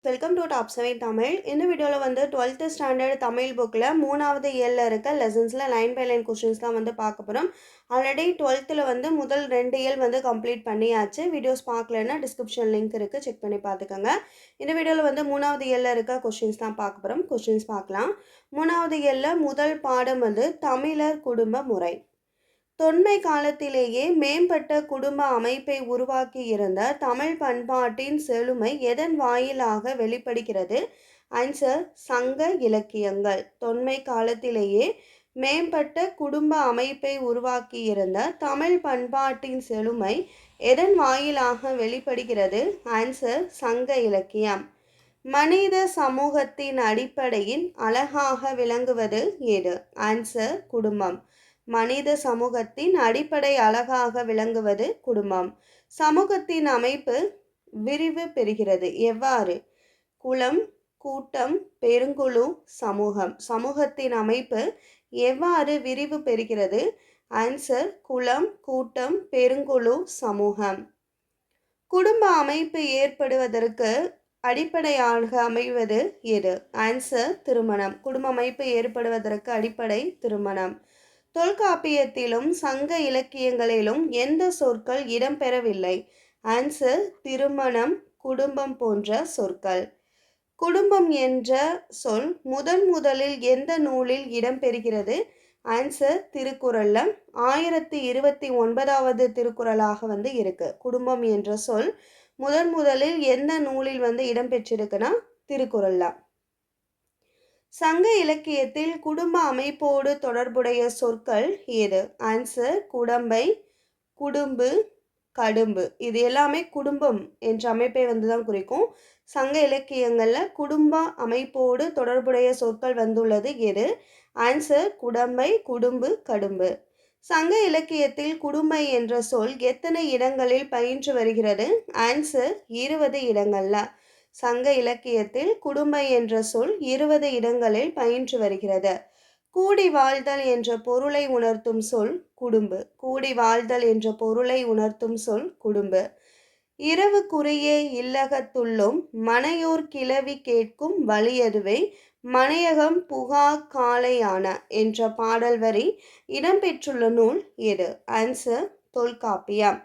Welcome to top 7 Tamil. இந்த வீடியோவில் வந்து 12th ஸ்டாண்டர்ட் தமிழ் புக்கில் 3வது இயலில் இருக்க லெசன்ஸில் லைன் பை லைன் கொஷின்ஸ் தான் வந்து பார்க்க போகிறோம். ஆல்ரெடி 12th வந்து முதல் 2 இயல் வந்து கம்ப்ளீட் பண்ணியாச்சு. வீடியோஸ் பார்க்கலன்னா டிஸ்கிரிப்ஷன் லிங்க் இருக்குது, செக் பண்ணி பார்த்துக்கோங்க. இந்த வீடியோவில் வந்து 3வது இயலில் இருக்க கொஷின்ஸ் தான் பார்க்க போகிறோம். கொஷின்ஸ் பார்க்கலாம். 3வது இயலில் முதல் பாடம் வந்து தமிழர் குடும்ப முறை. தொன்மை காலத்திலேயே மேம்பட்ட குடும்ப அமைப்பை உருவாக்கி இருந்த தமிழ் பண்பாட்டின் செழுமை எதன் வாயிலாக வெளிப்படுகிறது? ஆன்சர், சங்க இலக்கியங்கள். தொன்மை காலத்திலேயே மேம்பட்ட குடும்ப அமைப்பை உருவாக்கி இருந்த தமிழ் பண்பாட்டின் செழுமை எதன் வாயிலாக வெளிப்படுகிறது? ஆன்சர், சங்க இலக்கியம். மனித சமூகத்தின் அடிப்படையின் அழகாக விளங்குவது எது? ஆன்சர், குடும்பம். மனித சமூகத்தின் அடிப்படை அழகாக விளங்குவது குடும்பம். சமூகத்தின் அமைப்பு விரிவு பெறுகிறது எவ்வாறு? குலம், கூட்டம், பெருங்குழு, சமூகம். சமூகத்தின் அமைப்பு எவ்வாறு விரிவு பெறுகிறது? ஆன்சர், குலம், கூட்டம், பெருங்குழு, சமூகம். குடும்ப அமைப்பு ஏற்படுவதற்கு அடிப்படையாக அமைவது எது? ஆன்சர், திருமணம். குடும்ப அமைப்பு ஏற்படுவதற்கு அடிப்படை திருமணம். தொல்காப்பியத்திலும் சங்க இலக்கியங்களிலும் எந்த சொற்கள் இடம்பெறவில்லை? ஆன்சர், திருமணம், குடும்பம் போன்ற சொற்கள். குடும்பம் என்ற சொல் முதலில் எந்த நூலில் இடம்பெறுகிறது? ஆன்சர், திருக்குறள்ல 1029வது திருக்குறளாக வந்து இருக்கு. குடும்பம் என்ற சொல் முதலில் எந்த நூலில் வந்து இடம்பெற்றிருக்குன்னா திருக்குறள்ல. சங்க இலக்கியத்தில் குடும்ப அமைப்போடு தொடர்புடைய சொற்கள் ஏது? ஆன்சர், குடம்பை, குடும்பு, கடும்பு. இது எல்லாமே குடும்பம் என்ற அமைப்பை வந்து தான் குறிக்கும். சங்க இலக்கியங்களில் குடும்ப அமைப்போடு தொடர்புடைய சொற்கள் வந்துள்ளது எது? ஆன்சர், குடம்பை, குடும்பு, கடும்பு. சங்க இலக்கியத்தில் குடும்பை என்ற சொல் எத்தனை இடங்களில் பயின்று வருகிறது? ஆன்சர், 20 இடங்கள்ல. சங்க இலக்கியத்தில் குடும்பை என்ற சொல் 20 இடங்களில் பயின்று வருகிறது. கூடி வாழ்தல் என்ற பொருளை உணர்த்தும் சொல் குடும்பு. கூடி வாழ்தல் என்ற பொருளை உணர்த்தும் சொல் குடும்பு. இரவுக்குரிய இல்லகத்துள்ளும் மனையோர் கிளவி கேட்கும் வலியதுவே மனையகம் புகா காலையான என்ற பாடல் வரி இடம்பெற்றுள்ள நூல் எது? ஆன்சர், தொல்காப்பியம்.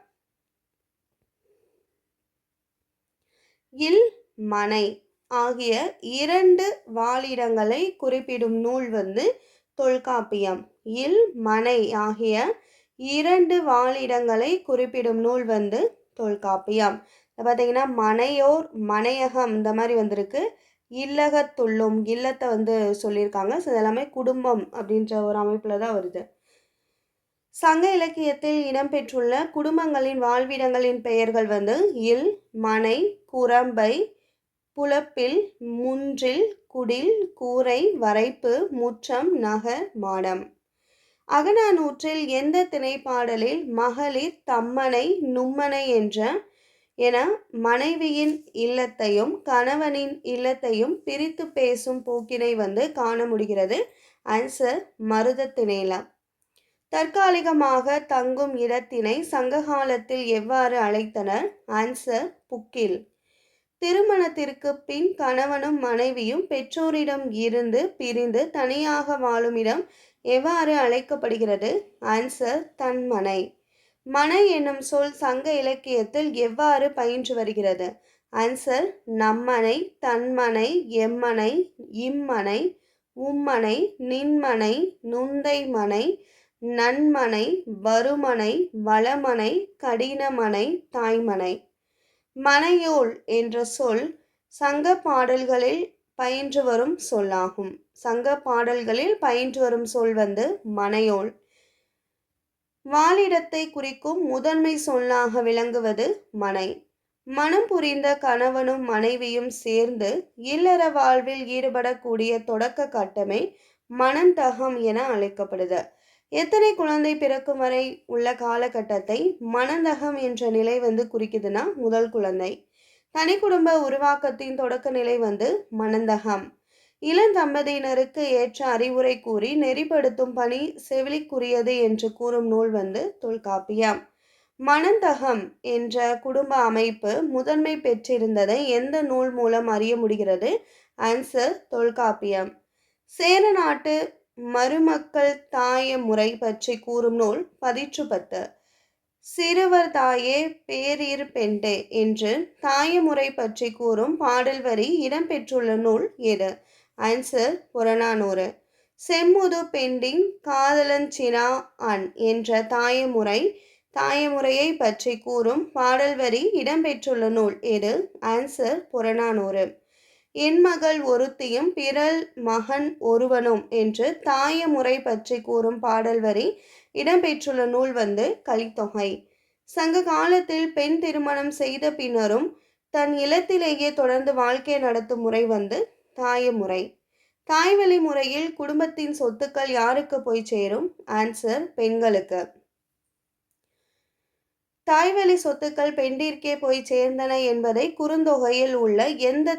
இல், மனை ஆகிய 2 வாழிடங்களை குறிப்பிடும் நூல் வந்து தொல்காப்பியம். இல், மனை ஆகிய 2 வாழிடங்களை குறிப்பிடும் நூல் வந்து தொல்காப்பியம். பார்த்தீங்கன்னா மனையோர், மனையகம் இந்த மாதிரி வந்திருக்கு. இல்லகத்துள்ளும், இல்லத்தை வந்து சொல்லியிருக்காங்க. ஸோ இதெல்லாமே குடும்பம் அப்படின்ற ஒரு அமைப்பில் தான் வருது. சங்க இலக்கியத்தில் இடம்பெற்றுள்ள குடும்பங்களின் வாழ்விடங்களின் பெயர்கள் வந்து இல், மனை, குரம்பை, புலப்பில், முன்றில், குடில், கூரை, வரைப்பு, முற்றம், நகர், மாடம். அகநானூற்றில் எந்த திணைப்பாடலில் மகளிர் தம்மனை நும்மனை என மனைவியின் இல்லத்தையும் கணவனின் இல்லத்தையும் பிரித்து பேசும் போக்கினை வந்து காண முடிகிறது? ஆன்சர், மருதத்திணையில. தற்காலிகமாக தங்கும் இடத்தினை சங்ககாலத்தில் எவ்வாறு அழைத்தனர்? ஆன்சர், புக்கில். திருமணத்திற்கு பின் கணவனும் மனைவியும் பெற்றோரிடம் இருந்து பிரிந்து தனியாக வாழும் இடம் எவ்வாறு அழைக்கப்படுகிறது? ஆன்சர், தன்மனை. மனை என்னும் சொல் சங்க இலக்கியத்தில் எவ்வாறு பயின்று வருகிறது? ஆன்சர், நம்மனை, தன்மனை, எம்மனை, இம்மனை, உம்மனை, நின்மனை, நுந்தை மனை, நன்மனை, வருமனை, வளமனை, கடினமனை, தாய்மனை. மனையோள் என்ற சொல் சங்க பாடல்களில் பயின்று வரும் சொல்லாகும். சங்க பாடல்களில் பயின்று வரும் சொல் வந்து மனையோள். வாழிடத்தை குறிக்கும் முதன்மை சொல்லாக விளங்குவது மனை. மனம் புரிந்த கணவனும் மனைவியும் சேர்ந்து இல்லற வாழ்வில் ஈடுபடக்கூடிய தொடக்க கட்டமே மணந்தகம் என அழைக்கப்படுது. எத்தனை குழந்தை பிறக்கும் வரை உள்ள காலகட்டத்தை மணந்தகம் என்ற நிலை வந்து குறிக்குதுன்னா முதல் குழந்தை. தனி குடும்ப உருவாக்கத்தின் தொடக்க நிலை வந்து மணந்தகம். இளந்தம்பதியினருக்கு ஏற்ற அறிவுரை கூறி நெறிப்படுத்தும் பணி செவிலிக்குரியது என்று கூறும் நூல் வந்து தொல்காப்பியம். மணந்தகம் என்ற குடும்ப அமைப்பு முதன்மை பெற்றிருந்ததை எந்த நூல் மூலம் அறிய முடிகிறது? ஆன்சர் தொல்காப்பியம். சேர நாட்டு மருமக்கள் தாய முறை பற்றி கூறும் நூல் பதிற்றுப்பத்து. சிறுவர் தாயே பேரிரு பெண்டே என்று தாயமுறை பற்றி கூறும் பாடல் வரி இடம்பெற்றுள்ள நூல் எது? ஆன்சர் புறநானூறு. செம்முது பெண்டின் காதலஞ்சினா அன் என்ற தாயமுறையை பற்றி கூறும் பாடல் வரி இடம்பெற்றுள்ள நூல் எது? ஆன்சர் புறநானூறு. என் மகள் ஒருத்தியும் பிறல் மகன் ஒருவனும் என்று தாயமுறை பற்றி கூறும் பாடல் வரி இடம்பெற்றுள்ள நூல் கலித்தொகை. சங்க காலத்தில் பெண் திருமணம் செய்த பின்னரும் தன் இல்லத்திலேயே தொடர்ந்து வாழ்க்கை நடத்தும் முறை தாயமுறை. தாய்வழி முறையில் குடும்பத்தின் சொத்துக்கள் யாருக்கு போய் சேரும்? ஆன்சர் பெண்களுக்கு. தாய்வழி சொத்துக்கள் பெண்டிற்கே போய் சேர்ந்தன என்பதை குறுந்தொகையில் உள்ள எந்த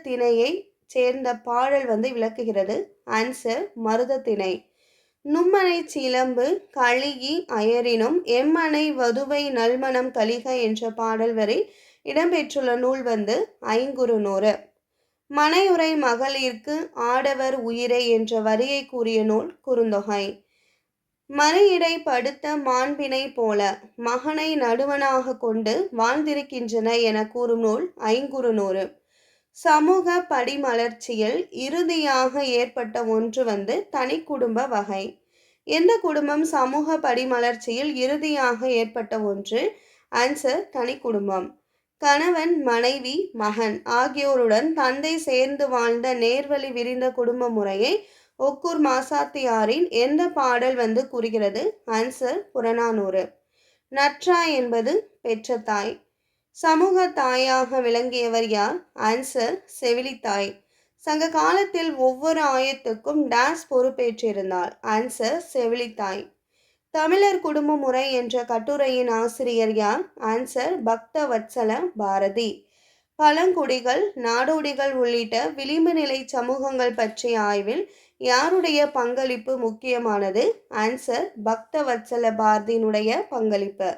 திணையை சேர்ந்த பாடல் விளக்குகிறது? ஆன்சர் மருத திணை. நும்மனை சிலம்பு கலிகி அயரினும் எம்மனை வதுவை நல்மணம் கலிக என்ற பாடல் வரை இடம்பெற்றுள்ள நூல் ஐங்குறுநூறு. மனையுறை மகளிர்க்கு ஆடவர் உயிரை என்ற வரியை கூறிய நூல் குறுந்தொகை. மறையிடை படுத்த மாண்பினை போல மகனை நடுவனாக கொண்டு வாழ்ந்திருக்கின்றன என கூறும் நூல் ஐங்குறுநூறு. சமூக படிமலர்ச்சியில் இறுதியாக ஏற்பட்ட ஒன்று தனி குடும்ப வகை. எந்த குடும்பம் சமூக படிமலர்ச்சியில் இறுதியாக ஏற்பட்ட ஒன்று? ஆன்சர் தனி குடும்பம். கணவன் மனைவி மகன் ஆகியோருடன் தந்தை சேர்ந்து வாழ்ந்த நேர்வழி விரிந்த குடும்ப முறையை ஒக்கூர் மாசாத்தியாரின் எந்த பாடல் கூறுகிறது? ஆன்சர் புறநானூறு. நற்றா என்பது பெற்ற தாய். சமூக தாயாக விளங்கியவர் யார்? ஆன்சர் செவிலித்தாய். சங்க காலத்தில் ஒவ்வொரு ஆயத்துக்கும் டாஸ் பொறுப்பேற்றிருந்தாள். ஆன்சர் செவிலித்தாய். தமிழர் குடும்ப முறை என்ற கட்டுரையின் ஆசிரியர் யார்? ஆன்சர் பக்த வத்சல பாரதி. பழங்குடிகள் நாடோடிகள் உள்ளிட்ட விளிம்பு நிலை சமூகங்கள் பற்றிய ஆய்வில் யாருடைய பங்களிப்பு முக்கியமானது? ஆன்சர் பக்த வத்சல பாரதியினுடைய பங்களிப்பு.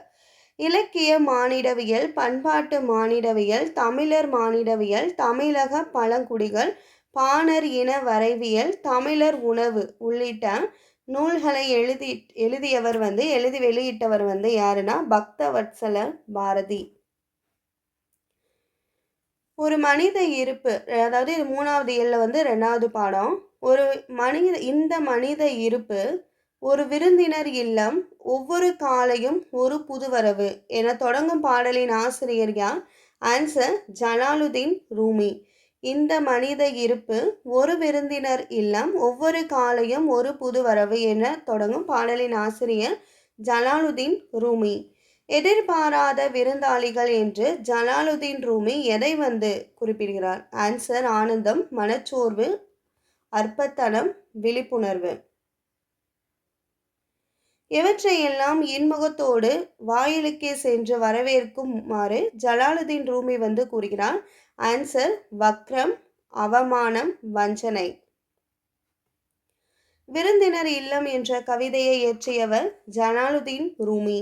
இலக்கிய மானிடவியல் பண்பாட்டு மானிடவியல் தமிழர் மானிடவியல் தமிழக பழங்குடிகள் பாணர் இன வரைவியல் தமிழர் உணவு உள்ளிட்ட நூல்களை எழுதி வெளியிட்டவர் யாருன்னா பக்த வத்சல பாரதி. ஒரு மனித இருப்பு, அதாவது இது 3வது இயல்ல 2வது பாடம். இந்த மனித இருப்பு ஒரு விருந்தினர் இல்லம் ஒவ்வொரு காலையும் ஒரு புதுவரவு என தொடங்கும் பாடலின் ஆசிரியர் யார்? ஆன்சர் ஜலாலுதீன் ரூமி. இந்த மனித இருப்பு ஒரு விருந்தினர் இல்லம் ஒவ்வொரு காலையும் ஒரு புதுவரவு என தொடங்கும் பாடலின் ஆசிரியர் ஜலாலுதீன் ரூமி. எதிர்பாராத விருந்தாளிகள் என்று ஜலாலுதீன் ரூமி எதை குறிப்பிடுகிறார்? ஆன்சர் ஆனந்தம், மனச்சோர்வு, அற்பத்தனம், விழிப்புணர்வு. எவற்றையெல்லாம் இன்முகத்தோடு வாயிலுக்கே சென்று வரவேற்குமாறு ஜலாலுதீன் ரூமி கூறுகிறார்? ஆன்சர் வக்ரம், அவமானம், வஞ்சனை. விருந்தினர் இல்லம் என்ற கவிதையை இயற்றியவர் ஜலாலுதீன் ரூமி.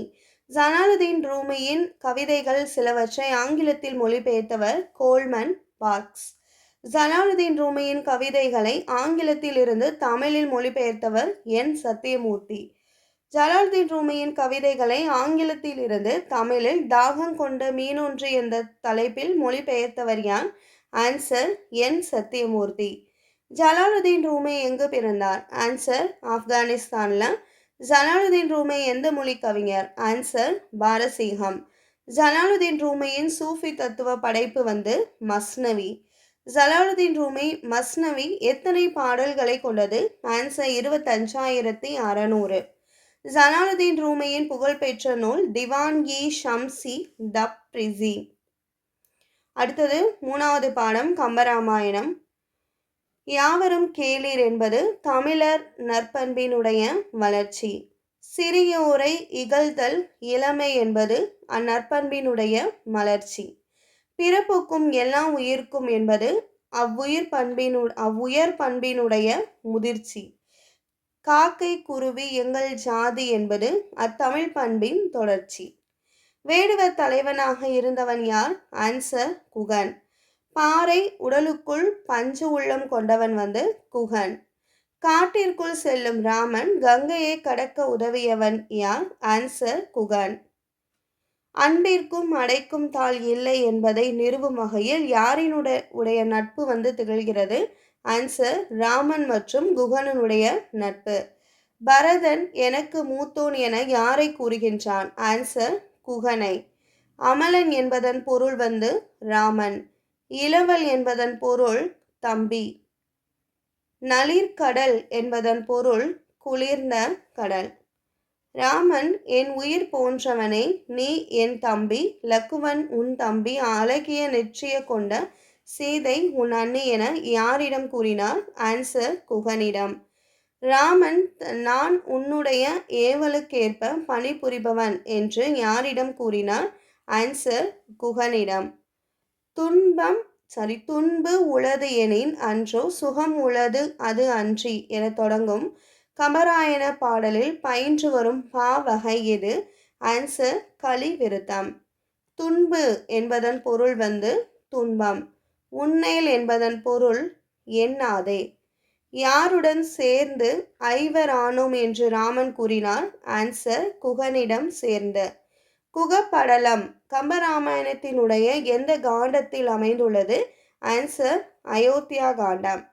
ஜலாலுதீன் ரூமியின் கவிதைகள் சிலவற்றை ஆங்கிலத்தில் மொழிபெயர்த்தவர் கோல்மன் பார்க்ஸ். ஜலாலுதீன் ரூமியின் கவிதைகளை ஆங்கிலத்தில் இருந்து தமிழில் மொழிபெயர்த்தவர் என் சத்தியமூர்த்தி. ஜலாலுதீன் ரூமியின் கவிதைகளை ஆங்கிலத்தில் இருந்து தமிழில் தாகம் கொண்ட மீனொன்று என்ற தலைப்பில் மொழிபெயர்த்தவர் யார்? ஆன்சர் என் சத்தியமூர்த்தி. ஜலாலுதீன் ரூமி எங்கு பிறந்தார்? ஆன்சர் ஆப்கானிஸ்தான்ல. ஜலாலுதீன் ரூமி எந்த மொழி கவிஞர்? ஆன்சர் பாரசீகம். ஜலாலுதீன் ரூமியின் சூஃபி தத்துவ படைப்பு மஸ்னவி. ஜலாலுதீன் ரூமி மஸ்னவி எத்தனை பாடல்களை கொண்டது? ஆன்சர் 25,600. ஜலாலுதீன் ரூமியின் புகழ்பெற்ற நூல் திவான்-இ ஷம்சி தப்ரிஸி. அடுத்தது 3வது பாடம் கம்பராமாயணம். யாவரும் கேளீர் என்பது தமிழர் நற்பண்பினுடைய வளர்ச்சி. சிறியோரை இகழ்தல் இளமை என்பது அந்நற்பண்பினுடைய மலர்ச்சி. பிறப்புக்கும் எல்லா உயிர்க்கும் என்பது அவ்வுயர் பண்பினுடைய முதிர்ச்சி. காக்கை குருவி எங்கள் ஜாதி என்பது அத்தமிழ் பண்பின் தொடர்ச்சி. வேடுவர் தலைவனாக இருந்தவன் யார்? ஆன்சர் குகன். பாறை உடலுக்குள் பஞ்சு உள்ளம் கொண்டவன் குகன். காட்டிற்குள் செல்லும் ராமன் கங்கையை கடக்க உதவியவன் யார்? ஆன்சர் குகன். அன்பிற்கும் அடைக்கும் தாள் இல்லை என்பதை நிறுவும் வகையில் யாரினுடைய நட்பு திகழ்கிறது? ஆன்சர் ராமன் மற்றும் குகனுடைய நட்பு. பரதன் எனக்கு மூத்தோன் என யாரை கூறுகின்றான்? ஆன்சர் குகனை. அமலன் என்பதன் பொருள் ராமன். இளவல் என்பதன் பொருள் தம்பி. நளிர்கடல் என்பதன் பொருள் குளிர்ந்த கடல். ராமன் என் உயிர் போன்றவனே, நீ என் தம்பி. லக்குவன் உன் தம்பி. அழகிய நெற்றிய கொண்ட சீதை உன் அண்ணி என யாரிடம் கூறினார்? ஆன்சர் குகனிடம். ராமன் நான் உன்னுடைய ஏவலுக்கேற்ப பணிபுரிபவன் என்று யாரிடம் கூறினார்? ஆன்சர் குகனிடம். துன்பு உளது எனின் அன்றோ சுகம் உளது அது அன்றி என தொடங்கும் கம்பராயண பாடலில் பயின்று வரும் பாவகை எது? ஆன்சர் களி விருத்தம். துன்பு என்பதன் பொருள் துன்பம். உன்னேல் என்பதன் பொருள் எண்ணாதே. யாருடன் சேர்ந்து ஐவர் ஆனோம் என்று ராமன் கூறினார்? ஆன்சர் குகனிடம் சேர்ந்து. குகப்படலம் கம்பராமாயணத்தினுடைய எந்த காண்டத்தில் அமைந்துள்ளது? ஆன்சர் அயோத்தியா காண்டம்.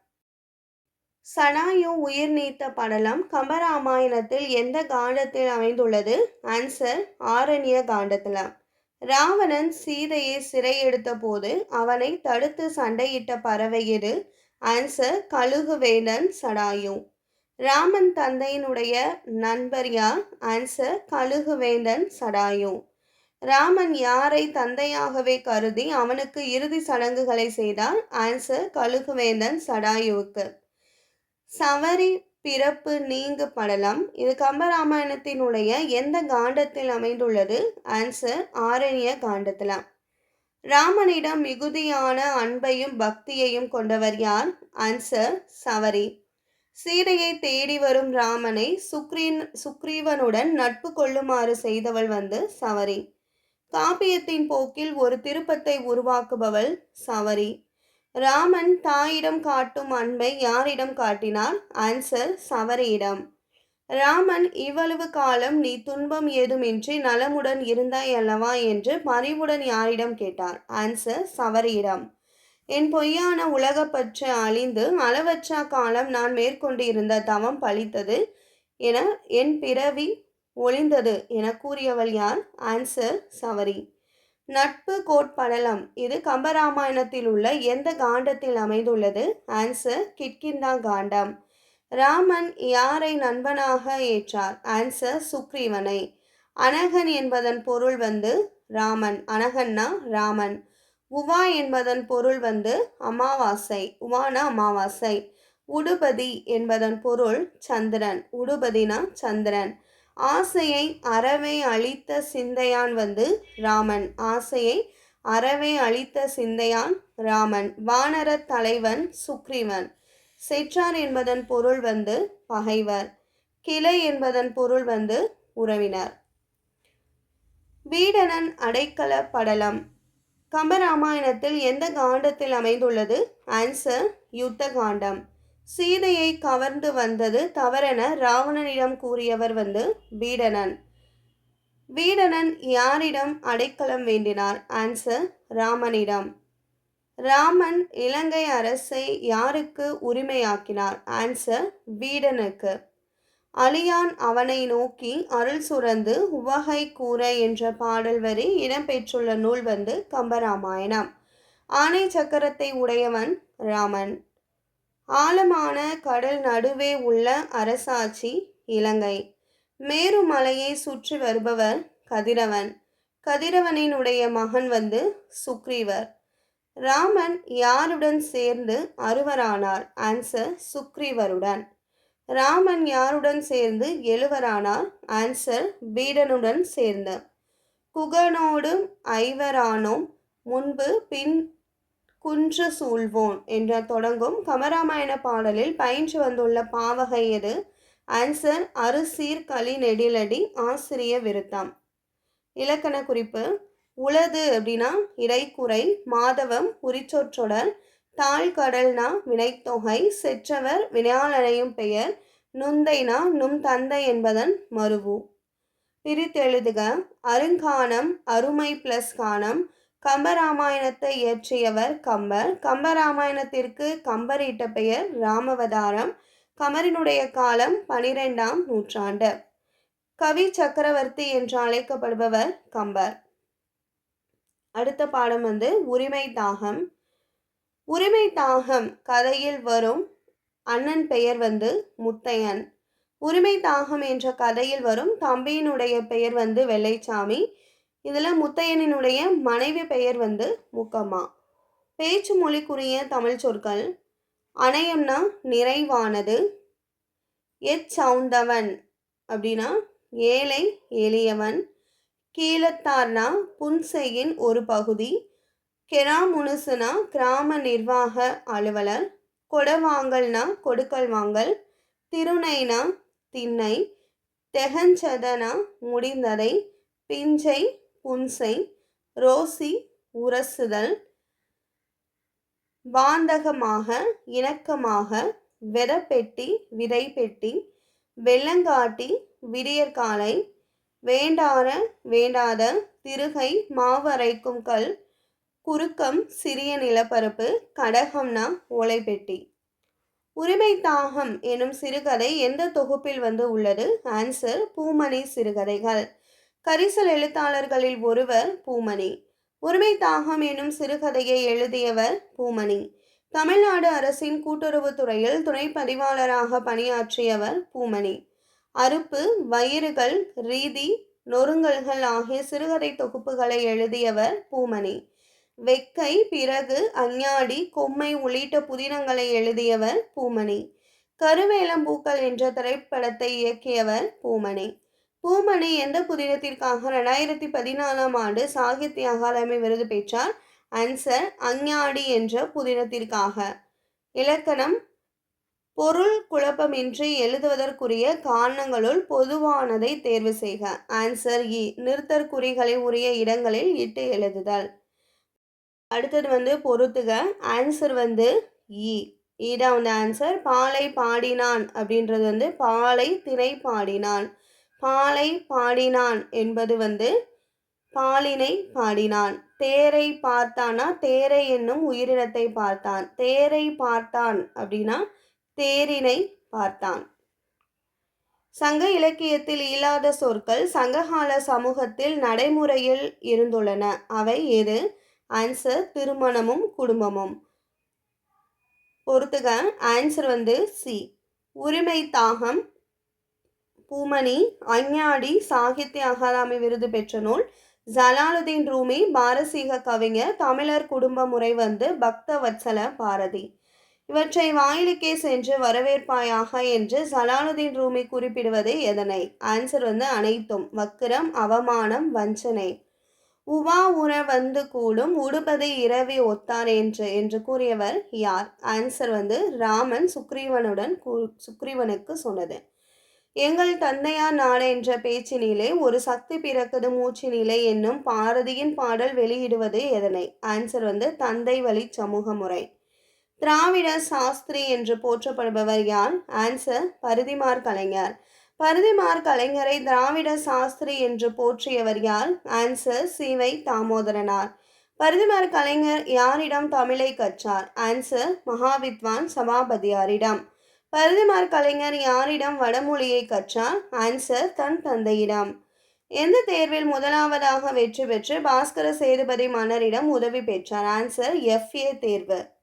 சடாயு உயிர் நீத்த படலம் கம்பராமாயணத்தில் எந்த காண்டத்தில் அமைந்துள்ளது? ஆன்சர் ஆரண்ய காண்டத்தில். ராவணன் சீதையை சிறை எடுத்த போது அவனை தடுத்து சண்டையிட்ட பறவை எது? ஆன்சர் கழுகு வேடன் சடாயு. ராமன் தந்தையினுடைய நண்பர் யார்? ஆன்சர் கழுகு வேடன் சடாயு. ராமன் யாரை தந்தையாகவே கருதி அவனுக்கு இறுதி சடங்குகளை செய்தார்? ஆன்சர் கழுகுவேந்தன் சடாயுவுக்கு. சவரி பிறப்பு நீங்கு படலம் இது கம்பராமாயணத்தினுடைய எந்த காண்டத்தில் அமைந்துள்ளது? ஆன்சர் ஆரண்ய காண்டத்தில். ராமனிடம் மிகுதியான அன்பையும் பக்தியையும் கொண்டவர் யார்? ஆன்சர் சவரி. சீதையை தேடி வரும் ராமனை சுக்ரீவனுடன் நட்பு கொள்ளுமாறு செய்தவள் சவரி. காப்பியத்தின் போக்கில் ஒரு திருப்பத்தை உருவாக்குபவள் சவரி. ராமன் தாயிடம் காட்டும் அன்பை யாரிடம் காட்டினார்? ஆன்சர் சவரியிடம். ராமன் இவ்வளவு காலம் நீ துன்பம் ஏதுமின்றி நலமுடன் இருந்தாய் அல்லவா என்று பரிவுடன் யாரிடம் கேட்டார்? ஆன்சர் சவரியிடம். என் பொய்யான உலகப்பற்று அழிந்து அளவற்ற காலம் நான் மேற்கொண்டு இருந்த தவம் பலித்தது என என் பிறவி ஒளிந்தது என கூறியவள் யார்? ஆன்சர் சவரி. நட்பு கோட்படலம் இது கம்பராமாயணத்தில் உள்ள எந்த காண்டத்தில் அமைந்துள்ளது? ஆன்சர் கிட்கிந்தா காண்டம். ராமன் யாரை நண்பனாக ஏற்றார்? ஆன்சர் சுக்ரீவனை. அனகன் என்பதன் பொருள் ராமன். அனகன்னா ராமன். உவா என்பதன் பொருள் அமாவாசை. உவானா அமாவாசை. உடுபதி என்பதன் பொருள் சந்திரன். உடுபதினா சந்திரன். ஆசையை அறவே அழித்த சிந்தையான் ராமன். ஆசையை அறவே அழித்த சிந்தையான் ராமன். வானர தலைவன் சுக்ரீவன். செற்றார் என்பதன் பொருள் பகைவர். கிளை என்பதன் பொருள் உறவினர். வீடணன் அடைக்கல படலம் கம்பராமாயணத்தில் எந்த காண்டத்தில் அமைந்துள்ளது? ஆன்சர் யுத்த காண்டம். சீதையை கவர்ந்து வந்தது தவறென ராவணனிடம் கூறியவர் வீடணன். வீடணன் யாரிடம் அடைக்கலம் வேண்டினார்? ஆன்சர் ராமனிடம். ராமன் இலங்கை அரசை யாருக்கு உரிமையாக்கினார்? ஆன்சர் வீடனுக்கு. அலியான் அவனை நோக்கி அருள் சுரந்து உவகை கூற என்ற பாடல் வரி இடம்பெற்றுள்ள நூல் கம்பராமாயணம். ஆணை சக்கரத்தை உடையவன் ராமன். ஆழமான கடல் நடுவே உள்ள அரசாட்சி இலங்கை. மேருமலையை சுற்றி வருபவர் கதிரவன். கதிரவனினுடைய மகன் சுக்ரீவர். ராமன் யாருடன் சேர்ந்து அறுவரானார்? ஆன்சர் சுக்ரீவருடன். ராமன் யாருடன் சேர்ந்து எழுவரானார்? ஆன்சர் வீடனுடன் சேர்ந்து. குகனோடு ஐவரானோம் முன்பு பின் குன்று சூழ்வோன் என்ற தொடங்கும் கம்பராமாயண பாடலில் பயின்று வந்துள்ள பாவகை எது? ஆன்சர் அறுசீர் களி நெடிலடி ஆசிரிய விருத்தம். இலக்கண குறிப்பு. உளது அப்படின்னா இடைக்குறை, மாதவம் உரிச்சொற்றொடர், தாழ்கடல்னா வினைத்தொகை, செற்றவர் வினையாளனையும் பெயர், நுந்தைனா நும் தந்தை என்பதன் மருவு. பிரித்தெழுதுக. அருங்கானம் அருமை பிளஸ் கானம். கம்பராமாயணத்தை இயற்றியவர் கம்பர். கம்பராமாயணத்திற்கு கம்பர் இட்ட பெயர் ராமவதாரம். கம்பரினுடைய காலம் 12ஆம் நூற்றாண்டு. கவி சக்கரவர்த்தி என்று அழைக்கப்படுபவர் கம்பர். அடுத்த பாடம் உரிமை தாகம். உரிமை தாகம் கதையில் வரும் அண்ணன் பெயர் முத்தையன். உரிமை தாகம் என்ற கதையில் வரும் தம்பியினுடைய பெயர் வெள்ளைச்சாமி. இதில் முத்தையனினுடைய மனைவி பெயர் முக்கம்மா. பேச்சு மொழிக்குரிய தமிழ் சொற்கள். அணையம்னா நிறைவானது. எச்சவுந்தவன் அப்படின்னா ஏழை எளியவன். கீழத்தார்னா புன்செய்யின் ஒரு பகுதி. கெராமுனுசுனா கிராம நிர்வாக அலுவலர். கொடவாங்கல்னா கொடுக்கல் வாங்கல். திருநைனா திண்ணை. தெகஞ்சதனா முடிந்ததை. பிஞ்சை புன்சை. ரோசி உரசுதல். வாந்தகமாக இணக்கமாக. வெதப்பெட்டி விதைப்பெட்டி. வெள்ளங்காட்டி விடியற்காலை. வேண்டார வேண்டாத. திருகை மாவு அரைக்கும் கல். குறுக்கம் சிறிய நிலப்பரப்பு. கடகம்னா ஓலைப்பெட்டி. உரிமை தாகம் எனும் சிறுகதை எந்த தொகுப்பில் உள்ளது? ஆன்சர் பூமணி சிறுகதைகள். கரிசல் எழுத்தாளர்களில் ஒருவர் பூமணி. உரிமை தாகம் எனும் சிறுகதையை எழுதியவர் பூமணி. தமிழ்நாடு அரசின் கூட்டுறவு துறையில் துணை பதிவாளராக பணியாற்றியவர் பூமணி. அறுப்பு, வயிறுகள், ரீதி, நொறுங்கல்கள் ஆகிய சிறுகதை தொகுப்புகளை எழுதியவர் பூமணி. வெக்கை, பிறகு, அஞ்ஞாடி, கொம்மை உள்ளிட்ட புதினங்களை எழுதியவர் பூமணி. கருவேலம்பூக்கள் என்ற திரைப்படத்தை இயக்கியவர் பூமணி. பூமணி எந்த புதினத்திற்காக 2014ஆம் ஆண்டு சாகித்ய அகாதமி விருது பெற்றார்? ஆன்சர் அஞ்ஞாடி என்ற புதினத்திற்காக. இலக்கணம். பொருள் குழப்பமின்றி எழுதுவதற்குரிய காரணங்களுள் பொதுவானதை தேர்வு செய்க. ஆன்சர் இ. நிறுத்தற்குறிகளை உரிய இடங்களில் இட்டு எழுதுதல். அடுத்தது பொறுத்துக. ஆன்சர் இ. இதான் ஆன்சர். பாலை பாடினான் அப்படின்றது பாலை திணை பாடினான். பாலை பாடினான் என்பது பாலினை பாடினான். தேரை பார்த்தானா தேரை என்னும் உயிரினத்தை பார்த்தான். தேரை பார்த்தான் அப்படின்னா தேரினை பார்த்தான். சங்க இலக்கியத்தில் இல்லாத சொற்கள் சங்ககால சமூகத்தில் நடைமுறையில் இருந்துள்ளன. அவை எது? ஆன்சர் திருமணமும் குடும்பமும். பொறுத்துக. Answer C. உரிமை தாகம் பூமணி. அஞ்ஞாடி சாகித்ய அகாதமி விருது பெற்ற நூல். ஜலாலுதீன் ரூமி பாரசீக கவிஞர். தமிழர் குடும்ப முறை பக்தவத்சல பாரதி. இவற்றை வாயிலுக்கே சென்று வரவேற்பாயாக என்று ஜலாலுதீன் ரூமி குறிப்பிடுவது எதனை? ஆன்சர் அனைத்தும். வக்கிரம், அவமானம், வஞ்சனை. உவா உற கூடும் உடுப்பது இரவி ஒத்தார் என்று கூறியவர் யார்? ஆன்சர் ராமன் சுக்ரீவனுக்கு சொன்னது. எங்கள் தந்தையார் நாடு என்ற பேச்சினிலே ஒரு சக்தி பிறக்குது மூச்சினிலே என்னும் பாரதியின் பாடல் வெளியிடுவது எதனை? ஆன்சர் தந்தை வழி சமூக முறை. திராவிட சாஸ்திரி என்று போற்றப்படுபவர் யார்? ஆன்சர் பரிதிமாற் கலைஞர். பரிதிமாற் கலைஞரை திராவிட சாஸ்திரி என்று போற்றியவர் யார்? ஆன்சர் சி.வை. தாமோதரனார். பரிதிமாற் கலைஞர் யாரிடம் தமிழை கற்றார்? ஆன்சர் மகாவித்வான் சபாபதியாரிடம். பரிதிமாற் கலைஞர் யாரிடம் வடமொழியை கற்றார்? ஆன்சர் தன் தந்தையிடம். எந்த தேர்வில் முதலாவதாக வெற்றி பெற்று பாஸ்கர சேதுபதி மன்னரிடம் உதவி பெற்றார்? ஆன்சர் FA தேர்வு.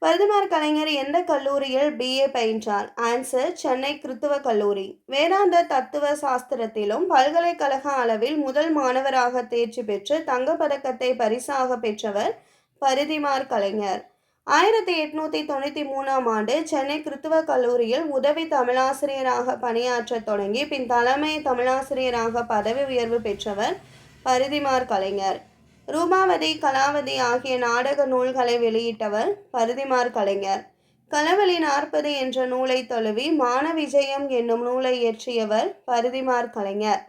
பரிதிமாற் கலைஞர் எந்த கல்லூரியில் BA பயின்றார்? ஆன்சர் சென்னை கிறித்துவ கல்லூரி. வேதாந்த தத்துவ சாஸ்திரத்திலும் பல்கலைக்கழக அளவில் முதல் மாணவராக தேர்ச்சி பெற்று தங்கப்பதக்கத்தை பரிசாக பெற்றவர் பரிதிமாற் கலைஞர். 1893ஆம் ஆண்டு சென்னை கிறித்துவ கல்லூரியில் உதவி தமிழாசிரியராக பணியாற்ற தொடங்கி பின் தலைமை தமிழாசிரியராக பதவி உயர்வு பெற்றவர் பரிதிமாற் கலைஞர். ரூபாவதி, கலாவதி ஆகிய நாடக நூல்களை வெளியிட்டவர் பரிதிமாற் கலைஞர். களவழி 40 என்ற நூலை தழுவி மானவிஜயம் என்னும் நூலை இயற்றியவர் பரிதிமாற் கலைஞர்.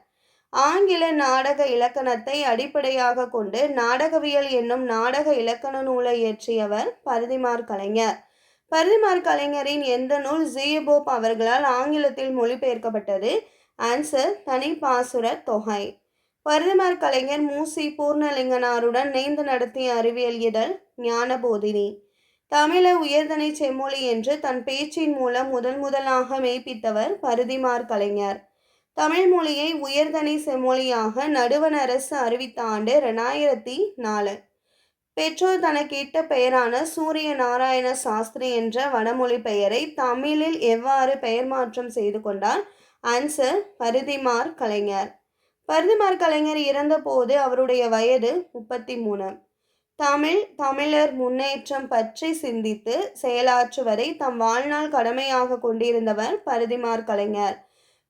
ஆங்கில நாடக இலக்கணத்தை அடிப்படையாக கொண்டு நாடகவியல் என்னும் நாடக இலக்கண நூலை இயற்றியவர் பரிதிமாற் கலைஞர். பரிதிமாற் கலைஞரின் எந்த நூல் ஜியபோப் அவர்களால் ஆங்கிலத்தில் மொழிபெயர்க்கப்பட்டது? ஆன்சர் தனிப்பாசுர தொகை. பரிதிமாற் கலைஞர் மூசி பூர்ணலிங்கனாருடன் இணைந்து நடத்திய அறிவியல் இதழ் ஞானபோதினி. தமிழை உயர்தனை செம்மொழி என்று தன் பேச்சின் மூலம் முதலாக மெய்ப்பித்தவர் பரிதிமாற் கலைஞர். தமிழ் மொழியை உயர்தனி செம்மொழியாக நடுவண் அரசு அறிவித்த ஆண்டு 2004. பெற்றோர் தனக்கு இட்ட பெயரான சூரிய நாராயண சாஸ்திரி என்ற வடமொழி பெயரை தமிழில் எவ்வாறு பெயர் மாற்றம் செய்து கொண்டார்? ஆன்சர் பரிதிமாற் கலைஞர். பரிதிமாற் கலைஞர் இறந்தபோது அவருடைய வயது 33. தமிழர் முன்னேற்றம் பற்றி சிந்தித்து செயலாற்றுவதை தம் வாழ்நாள் கடமையாக கொண்டிருந்தவர் பரிதிமாற் கலைஞர்.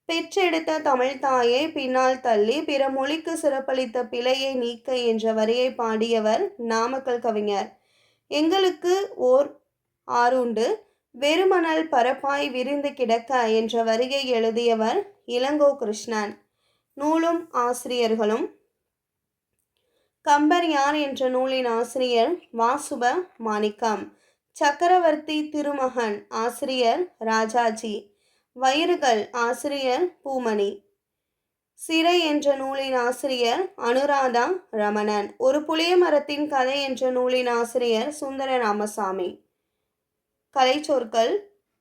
பெற்றெடுத்த தமிழ்தாயை பின்னால் தள்ளி பிற மொழிக்கு சிறப்பளித்த பிழையை நீக்க என்ற வரியை பாடியவர் நாமக்கல் கவிஞர். எங்களுக்கு ஓர் ஆறுண்டு வெறுமணல் பரப்பாய் விரிந்து கிடக்க என்ற வரியை எழுதியவர் இளங்கோ கிருஷ்ணன். நூலும் ஆசிரியர்களும். கம்பர் யார் என்ற நூலின் ஆசிரியர் வாசுப மாணிக்கம். சக்கரவர்த்தி திருமகன் ஆசிரியர் ராஜாஜி. வயிறுகள் ஆசிரியர் பூமணி. சிறை என்ற நூலின் ஆசிரியர் அனுராதா ரமணன். ஒரு புளிய மரத்தின் கதை என்ற நூலின் ஆசிரியர் சுந்தர ராமசாமி. கலைச்சொற்கள்.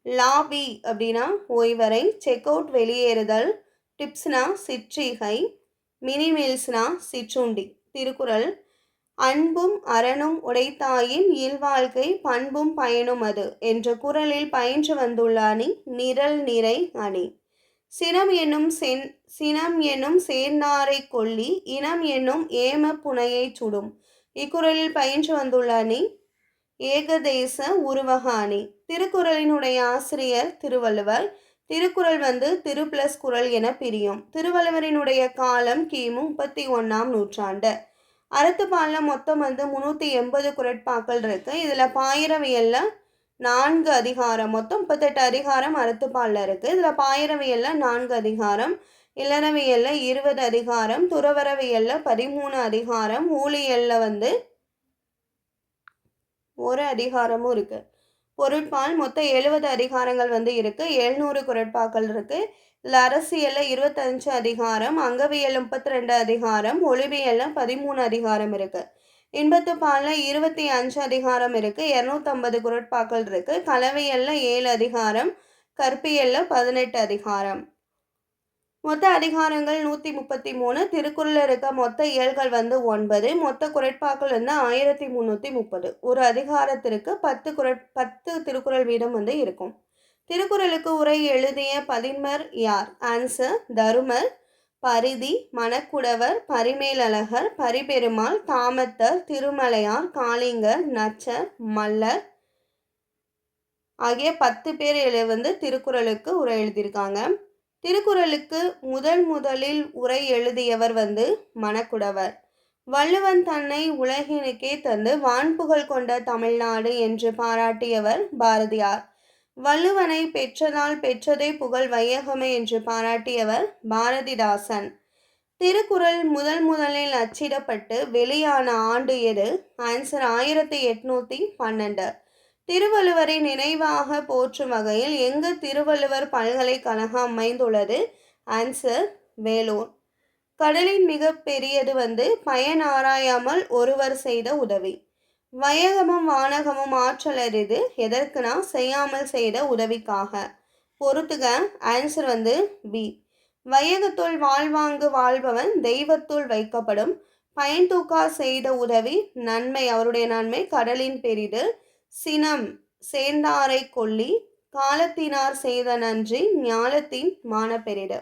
லாபி அப்படின்னா ஓய்வறை, செக் அவுட் வெளியேறுதல், டிப்ஸ்னா சிற்றீகை, மினிமீல்ஸ்னா சிற்றுண்டி. திருக்குறள். அன்பும் அறனும் உடைத்தாயின் இல்வாழ்க்கை பண்பும் பயனும் அது என்ற குறளில் பயின்று வந்துள்ள அணி நிரல் நிறை அணி. சினம் என்னும் சேர்ந்தாரை கொல்லி இனம் என்னும் ஏம புனையை சுடும். இக்குறளில் பயின்று வந்துள்ள அணி ஏகதேச உருவக அணி. திருக்குறளினுடைய ஆசிரியர் திருவள்ளுவர். திருக்குறள் திரு பிளஸ் குறள் என பிரியும். திருவள்ளுவரினுடைய காலம் கிமு 31ஆம் நூற்றாண்டு. அறத்துப்பாலில் மொத்தம் 380 குறட்பாக்கள் இருக்கு. இதில் பாயிரவியல்ல 4 அதிகாரம், மொத்தம் 38 அதிகாரம் அறத்துப்பாலில் இருக்கு. இதில் பாயிரவியல்ல 4 அதிகாரம், இல்லறவியல்ல 20 அதிகாரம், துறவரவியல்ல 13 அதிகாரம், ஊழியல்ல 1 அதிகாரமும் இருக்கு. பொருட்பால் மொத்தம் 70 அதிகாரங்கள் இருக்கு. 700 குறட்பாக்கள் இருக்கு. இதில் அரசியல்ல 25 அதிகாரம், அங்கவியல் 32 அதிகாரம், ஒளிவியல்ல 13 அதிகாரம் இருக்கு. இன்பத்துப்பால்ல 25 அதிகாரம் இருக்கு. 250 குறட்பாக்கள் இருக்கு. கலவையல்ல 7 அதிகாரம், கற்பியல்ல 18 அதிகாரம். மொத்த அதிகாரங்கள் 133. திருக்குறள் இருக்க மொத்த இயல்கள் 9. மொத்த குறட்பாக்கள் 1330. ஒரு அதிகாரத்திற்கு 10 திருக்குறள் வீதம் இருக்கும். திருக்குறளுக்கு உரை எழுதிய பதின்மர் யார்? ஆன்சர் தருமர். பரிதி, மணக்குடவர், பரிமேலழகர், பரிபெருமாள், தாமத்தர், திருமலையார், காளிங்கர், நச்சர், மல்லர் ஆகிய 10 பேர் திருக்குறளுக்கு உரை எழுதியிருக்காங்க. திருக்குறளுக்கு முதலில் உரை எழுதியவர் மணக்குடவர். வள்ளுவன் தன்னை உலகினுக்கே தந்து வான்புகழ் கொண்ட தமிழ்நாடு என்று பாராட்டியவர் பாரதியார். வள்ளுவனை பெற்றதால் பெற்றதை புகழ் வையகமே என்று பாராட்டியவர் பாரதிதாசன். திருக்குறள் முதலில் அச்சிடப்பட்டு வெளியான ஆண்டு எது? ஆன்சர் 1812. திருவள்ளுவரை நினைவாக போற்றும் வகையில் எங்கு திருவள்ளுவர் பல்கலைக்கழகம் அமைந்துள்ளது? ஆன்சர் வேலூர். கடலின் மிக பெரியது பயனாராயாமல் ஒருவர் செய்த உதவி. வையகமும் வானகமும் ஆற்றல் அரிது. எதற்குனா செய்யாமல் செய்த உதவிக்காக. பொறுத்துக. Answer B. வையகத்துள் வாழ்வாங்கு வாழ்பவன் தெய்வத்துள் வைக்கப்படும். பயன் தூக்கா செய்த உதவி நன்மை, அவருடைய நன்மை கடலின் பெரிது. சினம் சேர்ந்தாரை கொல்லி காலத்தினார் செய்த நன்றி ஞாலத்தின் மான பெரிது.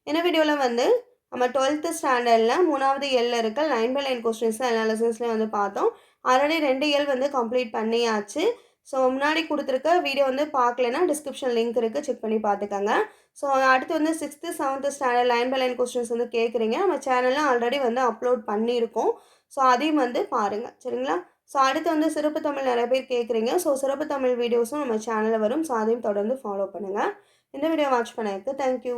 இந்த வீடியோவில் நம்ம 12th ஸ்டாண்டர்டில் 3வது இயலில் இருக்க லைன் பை லைன் கொஸ்டின்ஸ் எல்லா லெசன்ஸ்லையும் பார்த்தோம். ஆல்ரெடி 2 இயல் கம்ப்ளீட் பண்ணியாச்சு. ஸோ முன்னாடி கொடுத்துருக்க வீடியோ பார்க்கலன்னா டிஸ்கிரிப்ஷன் லிங்க் இருக்குது, செக் பண்ணி பார்த்துக்கோங்க. ஸோ அடுத்து 6th 7th standard line by line questions கேட்குறீங்க. நம்ம சேனலில் ஆல்ரெடி அப்லோட் பண்ணியிருக்கோம். ஸோ அதையும் பாருங்கள். சரிங்களா? ஸோ அடுத்து வந்து சிறப்பு தமிழ் நிறைய பேர் கேட்குறீங்க. ஸோ சிறப்பு தமிழ் வீடியோஸும் நம்ம சேனல்ல வரும். ஸோ அதையும் தொடர்ந்து ஃபாலோ பண்ணுங்க. இந்த வீடியோ வாட்ச் பண்ணதுக்கு தேங்க் யூ.